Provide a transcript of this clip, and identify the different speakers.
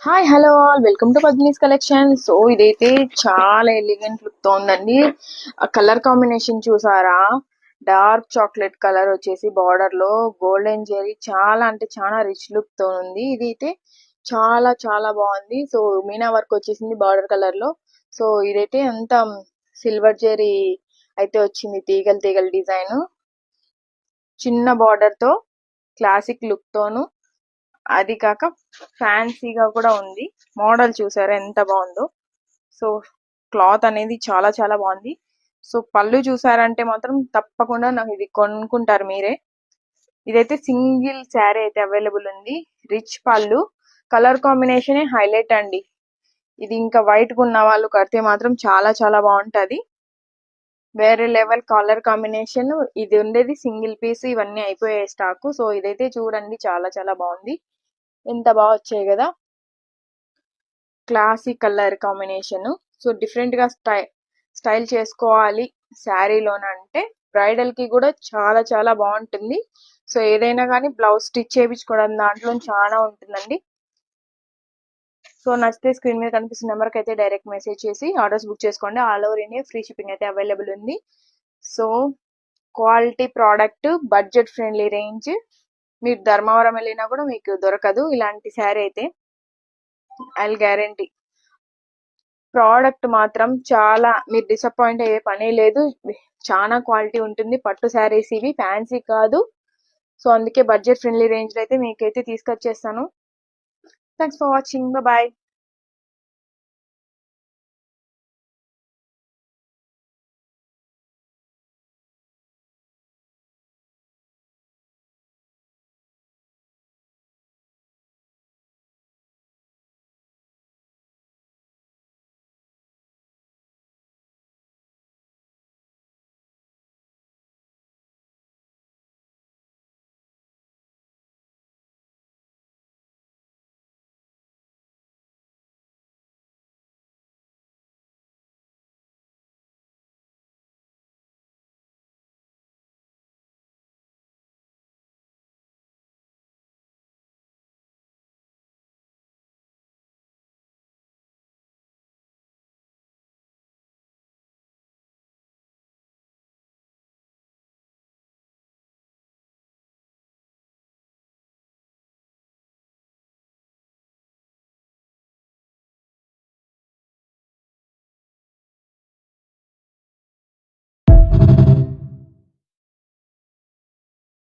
Speaker 1: Hi hello all welcome to Padmini's collection. So ఇదైతే చాలా elegant look తో ఉందండి. ఆ కలర్ కాంబినేషన్ చూసారా? డార్క్ చాక్లెట్ కలర్ వచ్చేసి బార్డర్ లో గోల్డెన్ జెరీ చాలా అంటే చాలా రిచ్ లుక్ తో ఉంది. ఇదైతే చాలా చాలా బాగుంది. సో మీనా వర్క్ వచ్చేసింది బార్డర్ కలర్ లో. సో ఇదైతే అంత సిల్వర్ జెరీ అయితే వచ్చింది, తీగల తీగల డిజైన్, చిన్న బార్డర్ తో క్లాసిక్ లుక్ తోను, అది కాక ఫ్యాన్సీగా కూడా ఉంది. మోడల్ చూసారా ఎంత బాగుందో. సో క్లాత్ అనేది చాలా చాలా బాగుంది. సో పళ్ళు చూసారంటే మాత్రం తప్పకుండా నాకు ఇది కొనుక్కుంటారు మీరే. ఇదైతే సింగిల్ శారీ అయితే అవైలబుల్ ఉంది. రిచ్ పళ్ళు, కలర్ కాంబినేషన్ హైలైట్ అండి. ఇది ఇంకా వైట్ ఉన్న వాళ్ళు కడితే మాత్రం చాలా చాలా బాగుంటది. వేరే లెవెల్ కలర్ కాంబినేషన్. ఇది ఉండేది సింగిల్ పీస్, ఇవన్నీ అయిపోయాయి స్టాక్. సో ఇదైతే చూడండి చాలా చాలా బాగుంది. ఎంత బాగా వచ్చాయి కదా, classic colour combination. So different గా స్టైల్ చేసుకోవాలి శారీలోనంటే బ్రైడల్ కి కూడా చాలా చాలా బాగుంటుంది. సో ఏదైనా కానీ బ్లౌజ్ స్టిచ్ చేయించుకోవడం దాంట్లో చాలా ఉంటుందండి. సో నచ్చితే స్క్రీన్ మీద కనిపిస్తున్న నెంబర్కి అయితే డైరెక్ట్ మెసేజ్ చేసి ఆర్డర్స్ బుక్ చేసుకోండి. All over India free shipping అయితే అవైలబుల్ ఉంది. So quality product, budget friendly range. మీరు ధర్మవరం వెళ్ళినా కూడా మీకు దొరకదు ఇలాంటి శారీ అయితే, ఐ గ్యారంటీ. ప్రోడక్ట్ మాత్రం చాలా, మీరు డిసప్పాయింట్ అయ్యే పనే లేదు. చాలా క్వాలిటీ ఉంటుంది. పట్టు శారీస్ ఇవి, ఫ్యాన్సీ కాదు. సో అందుకే బడ్జెట్ ఫ్రెండ్లీ రేంజ్ లో అయితే మీకైతే తీసుకొచ్చేస్తాను. Thanks for watching, bye.